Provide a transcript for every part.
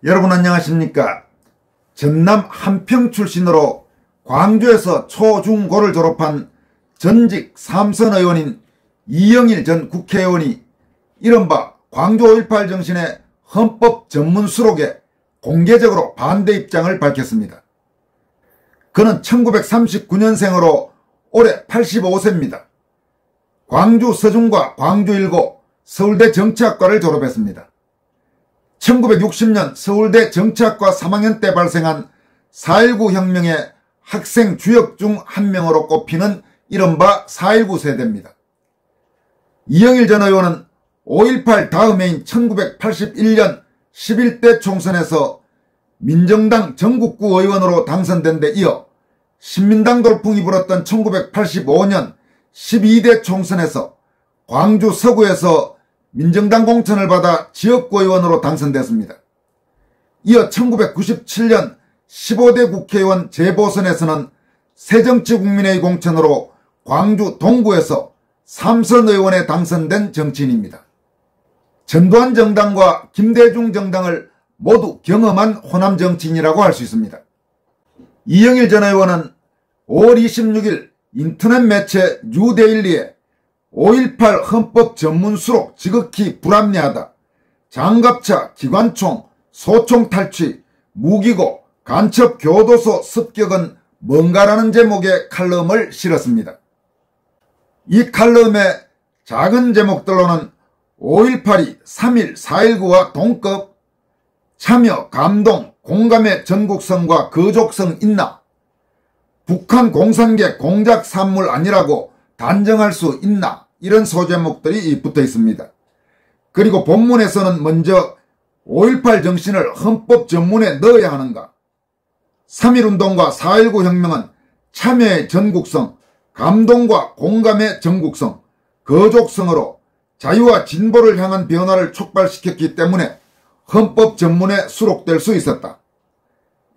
여러분 안녕하십니까? 전남 한평 출신으로 광주에서 초중고를 졸업한 전직 삼선 의원인 이영일 전 국회의원이 이른바 광주 5.18 정신의 헌법 전문 수록에 공개적으로 반대 입장을 밝혔습니다. 그는 1939년생으로 올해 85세입니다. 광주 서중과 광주일고 서울대 정치학과를 졸업했습니다. 1960년 서울대 정치학과 3학년 때 발생한 4.19 혁명의 학생 주역 중 한 명으로 꼽히는 이른바 4.19 세대입니다. 이영일 전 의원은 5.18 다음해인 1981년 11대 총선에서 민정당 전국구 의원으로 당선된 데 이어 신민당 돌풍이 불었던 1985년 12대 총선에서 광주 서구에서 민정당 공천을 받아 지역구 의원으로 당선됐습니다. 이어 1997년 15대 국회의원 재보선에서는 새정치국민의 공천으로 광주 동구에서 삼선 의원에 당선된 정치인입니다. 전두환 정당과 김대중 정당을 모두 경험한 호남 정치인이라고 할 수 있습니다. 이영일 전 의원은 5월 26일 인터넷 매체 뉴데일리에 5.18 헌법 전문 수록 지극히 불합리하다. 장갑차, 기관총, 소총 탈취, 무기고, 간첩 교도소 습격은 뭔가라는 제목의 칼럼을 실었습니다. 이 칼럼의 작은 제목들로는 5.18이 3.1, 4.19와 동급, 참여, 감동, 공감의 전국성과 거족성 있나? 북한 공산계 공작 산물 아니라고 단정할 수 있나? 이런 소제목들이 붙어 있습니다. 그리고 본문에서는 먼저 5.18 정신을 헌법 전문에 넣어야 하는가? 3.1운동과 4.19 혁명은 참여의 전국성, 감동과 공감의 전국성, 거족성으로 자유와 진보를 향한 변화를 촉발시켰기 때문에 헌법 전문에 수록될 수 있었다.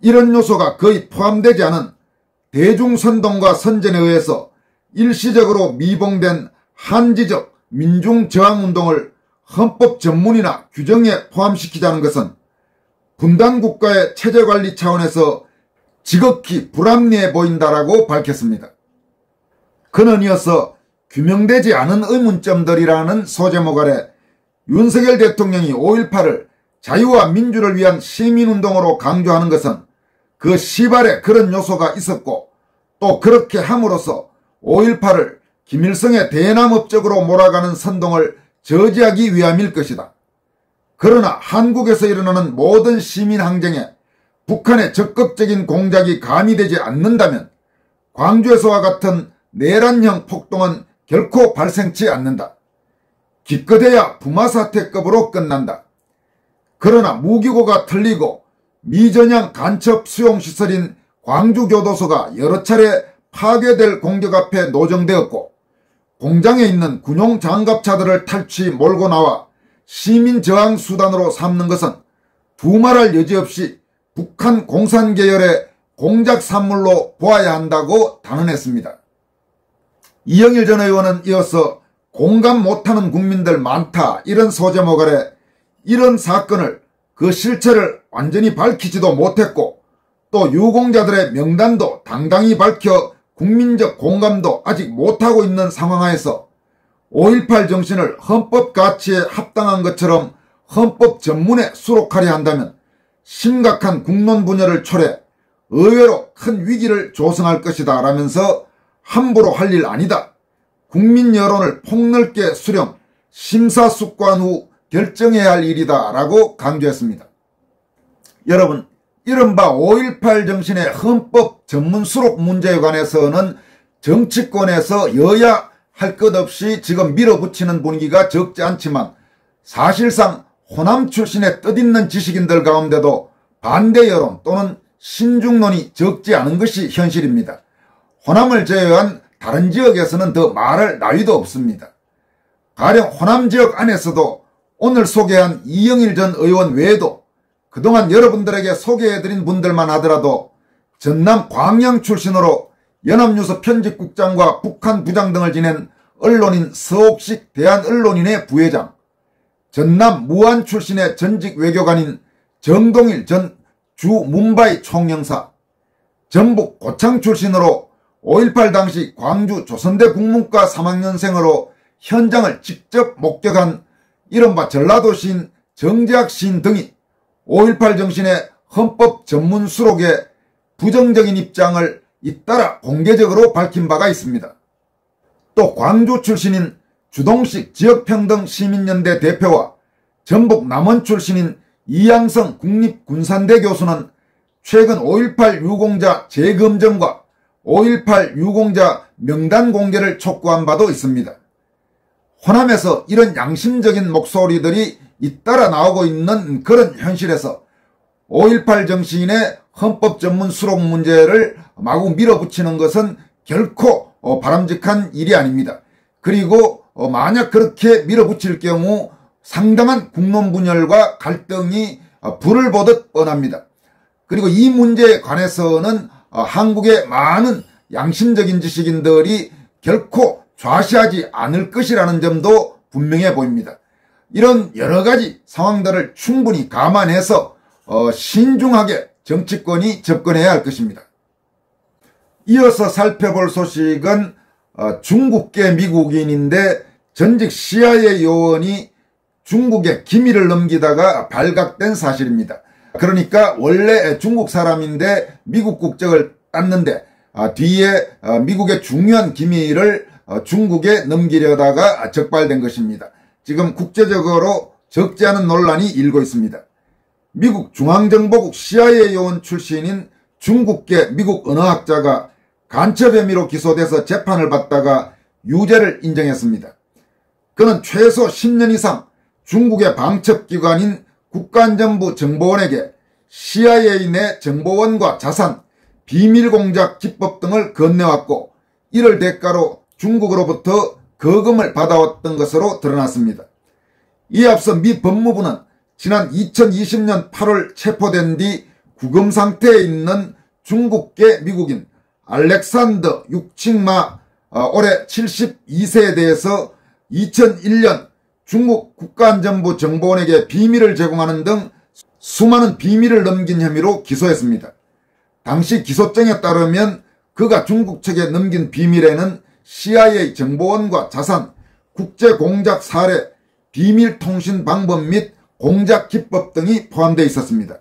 이런 요소가 거의 포함되지 않은 대중선동과 선전에 의해서 일시적으로 미봉된 한지적 민중저항운동을 헌법 전문이나 규정에 포함시키자는 것은 분단국가의 체제관리 차원에서 지극히 불합리해 보인다라고 밝혔습니다. 그는 이어서 규명되지 않은 의문점들이라는 소제목 아래 윤석열 대통령이 5.18을 자유와 민주를 위한 시민운동으로 강조하는 것은 그 시발에 그런 요소가 있었고 또 그렇게 함으로써 5.18을 김일성의 대남업적으로 몰아가는 선동을 저지하기 위함일 것이다. 그러나 한국에서 일어나는 모든 시민항쟁에 북한의 적극적인 공작이 가미되지 않는다면 광주에서와 같은 내란형 폭동은 결코 발생치 않는다. 기껏해야 부마사태급으로 끝난다. 그러나 무기고가 틀리고 미전향 간첩 수용시설인 광주교도소가 여러 차례 파괴될 공격 앞에 노정되었고 공장에 있는 군용 장갑차들을 탈취 몰고 나와 시민 저항 수단으로 삼는 것은 두말할 여지 없이 북한 공산 계열의 공작 산물로 보아야 한다고 단언했습니다. 이영일 전 의원은 이어서 공감 못하는 국민들 많다 이런 소제목 아래 이런 사건을 그 실체를 완전히 밝히지도 못했고 또 유공자들의 명단도 당당히 밝혀 국민적 공감도 아직 못하고 있는 상황하에서 5.18 정신을 헌법 가치에 합당한 것처럼 헌법 전문에 수록하려 한다면 심각한 국론 분열을 초래 의외로 큰 위기를 조성할 것이다 라면서 함부로 할 일 아니다. 국민 여론을 폭넓게 수렴, 심사숙고한 후 결정해야 할 일이다 라고 강조했습니다. 여러분, 이른바 5.18 정신의 헌법 전문 수록 문제에 관해서는 정치권에서 여야 할 것 없이 지금 밀어붙이는 분위기가 적지 않지만 사실상 호남 출신의 뜻있는 지식인들 가운데도 반대 여론 또는 신중론이 적지 않은 것이 현실입니다. 호남을 제외한 다른 지역에서는 더 말할 나위도 없습니다. 가령 호남 지역 안에서도 오늘 소개한 이영일 전 의원 외에도 그동안 여러분들에게 소개해드린 분들만 하더라도 전남 광양 출신으로 연합뉴스 편집국장과 북한 부장 등을 지낸 언론인 서옥식 대한언론인의 부회장, 전남 무안 출신의 전직 외교관인 정동일 전 주 문바이 총영사, 전북 고창 출신으로 5.18 당시 광주 조선대 국문과 3학년생으로 현장을 직접 목격한 이른바 전라도 시인 정재학 시인 등이 5.18 정신의 헌법 전문 수록에 부정적인 입장을 잇따라 공개적으로 밝힌 바가 있습니다. 또 광주 출신인 주동식 지역평등 시민연대 대표와 전북 남원 출신인 이양성 국립군산대 교수는 최근 5.18 유공자 재검증과 5.18 유공자 명단 공개를 촉구한 바도 있습니다. 호남에서 이런 양심적인 목소리들이 잇따라 나오고 있는 그런 현실에서 5.18 정신의 헌법 전문 수록 문제를 마구 밀어붙이는 것은 결코 바람직한 일이 아닙니다. 그리고 만약 그렇게 밀어붙일 경우 상당한 국론 분열과 갈등이 불을 보듯 뻔합니다. 그리고 이 문제에 관해서는 한국의 많은 양심적인 지식인들이 결코 좌시하지 않을 것이라는 점도 분명해 보입니다. 이런 여러 가지 상황들을 충분히 감안해서 신중하게 정치권이 접근해야 할 것입니다. 이어서 살펴볼 소식은 중국계 미국인인데 전직 CIA 요원이 중국에 기밀을 넘기다가 발각된 사실입니다. 그러니까 원래 중국 사람인데 미국 국적을 땄는데 뒤에 미국의 중요한 기밀을 중국에 넘기려다가 적발된 것입니다. 지금 국제적으로 적지 않은 논란이 일고 있습니다. 미국 중앙정보국 CIA 요원 출신인 중국계 미국 언어학자가 간첩 혐의로 기소돼서 재판을 받다가 유죄를 인정했습니다. 그는 최소 10년 이상 중국의 방첩기관인 국가안전부 정보원에게 CIA 내 정보원과 자산, 비밀공작 기법 등을 건네왔고 이를 대가로 중국으로부터 거금을 받아왔던 것으로 드러났습니다. 이에 앞서 미 법무부는 지난 2020년 8월 체포된 뒤 구금 상태에 있는 중국계 미국인 알렉산더 육칭마 올해 72세에 대해서 2001년 중국 국가안전부 정보원에게 비밀을 제공하는 등 수많은 비밀을 넘긴 혐의로 기소했습니다. 당시 기소장에 따르면 그가 중국 측에 넘긴 비밀에는 CIA 정보원과 자산, 국제공작 사례, 비밀통신 방법 및 공작 기법 등이 포함되어 있었습니다.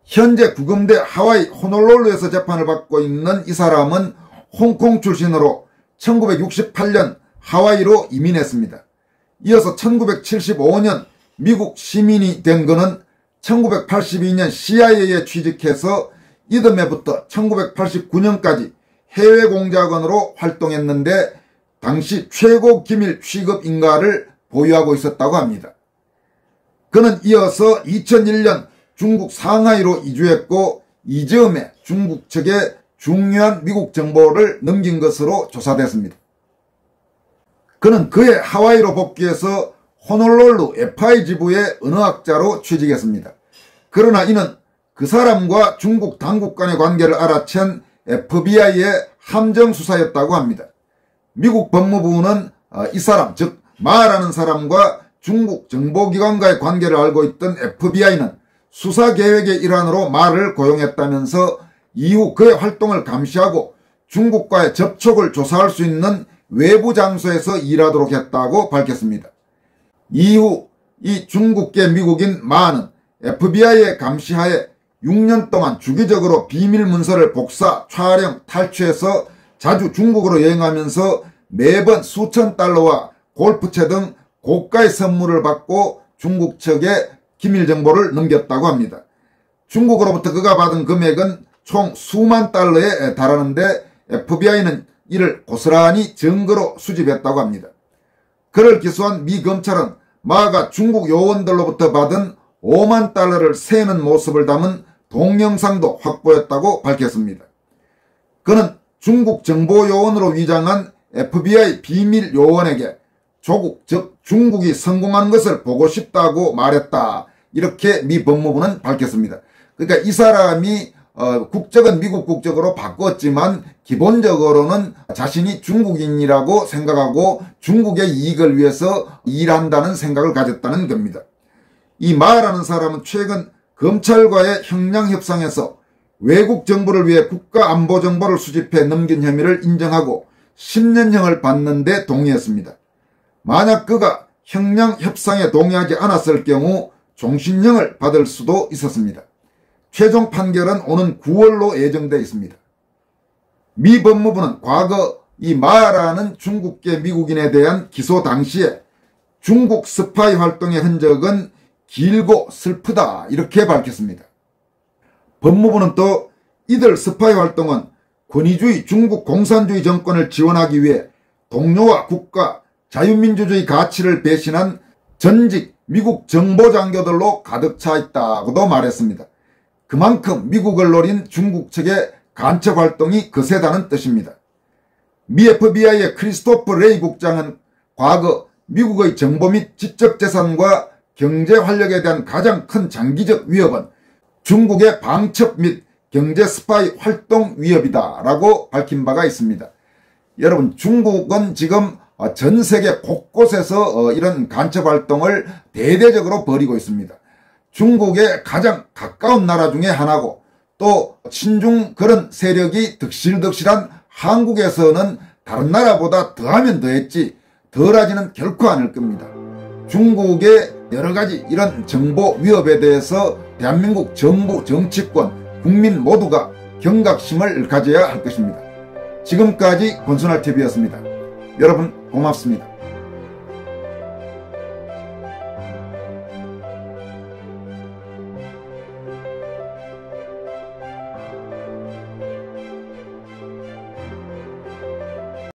현재 구금돼 하와이 호놀룰루에서 재판을 받고 있는 이 사람은 홍콩 출신으로 1968년 하와이로 이민했습니다. 이어서 1975년 미국 시민이 된 그는 1982년 CIA에 취직해서 이듬해부터 1989년까지 해외 공작원으로 활동했는데 당시 최고 기밀 취급 인가를 보유하고 있었다고 합니다. 그는 이어서 2001년 중국 상하이로 이주했고 이즈음에 중국 측에 중요한 미국 정보를 넘긴 것으로 조사됐습니다. 그는 그해 하와이로 복귀해서 호놀룰루 FI 지부의 언어학자로 취직했습니다. 그러나 이는 그 사람과 중국 당국 간의 관계를 알아챈 FBI의 함정수사였다고 합니다. 미국 법무부는 이 사람, 즉 마라는 사람과 중국 정보기관과의 관계를 알고 있던 FBI는 수사계획의 일환으로 마를 고용했다면서 이후 그의 활동을 감시하고 중국과의 접촉을 조사할 수 있는 외부 장소에서 일하도록 했다고 밝혔습니다. 이후 이 중국계 미국인 마는 FBI의 감시하에 6년 동안 주기적으로 비밀 문서를 복사, 촬영, 탈취해서 자주 중국으로 여행하면서 매번 수천 달러와 골프채 등 고가의 선물을 받고 중국 측에 기밀 정보를 넘겼다고 합니다. 중국으로부터 그가 받은 금액은 총 수만 달러에 달하는데 FBI는 이를 고스란히 증거로 수집했다고 합니다. 그를 기소한 미 검찰은 마가 중국 요원들로부터 받은 5만 달러를 세는 모습을 담은 동영상도 확보했다고 밝혔습니다. 그는 중국 정보요원으로 위장한 FBI 비밀 요원에게 조국, 즉 중국이 성공하는 것을 보고 싶다고 말했다. 이렇게 미 법무부는 밝혔습니다. 그러니까 이 사람이 국적은 미국 국적으로 바꿨지만 기본적으로는 자신이 중국인이라고 생각하고 중국의 이익을 위해서 일한다는 생각을 가졌다는 겁니다. 이 마라는 사람은 최근 검찰과의 형량협상에서 외국 정보를 위해 국가안보정보를 수집해 넘긴 혐의를 인정하고 10년형을 받는 데 동의했습니다. 만약 그가 형량협상에 동의하지 않았을 경우 종신형을 받을 수도 있었습니다. 최종 판결은 오는 9월로 예정되어 있습니다. 미 법무부는 과거 이 마라는 중국계 미국인에 대한 기소 당시에 중국 스파이 활동의 흔적은 길고 슬프다 이렇게 밝혔습니다. 법무부는 또 이들 스파이 활동은 권위주의 중국 공산주의 정권을 지원하기 위해 동료와 국가, 자유민주주의 가치를 배신한 전직 미국 정보장교들로 가득 차 있다고도 말했습니다. 그만큼 미국을 노린 중국 측의 간첩 활동이 거세다는 뜻입니다. 미 FBI의 크리스토퍼 레이 국장은 과거 미국의 정보 및 지적재산과 경제 활력에 대한 가장 큰 장기적 위협은 중국의 방첩 및 경제 스파이 활동 위협이다 라고 밝힌 바가 있습니다. 여러분, 중국은 지금 전 세계 곳곳에서 이런 간첩 활동을 대대적으로 벌이고 있습니다. 중국의 가장 가까운 나라 중에 하나고 또 친중 그런 세력이 득실득실한 한국에서는 다른 나라보다 더하면 더했지 덜하지는 결코 않을 겁니다. 중국의 여러가지 이런 정보 위협에 대해서 대한민국 정부, 정치권, 국민 모두가 경각심을 가져야 할 것입니다. 지금까지 권순할TV였습니다. 여러분 고맙습니다.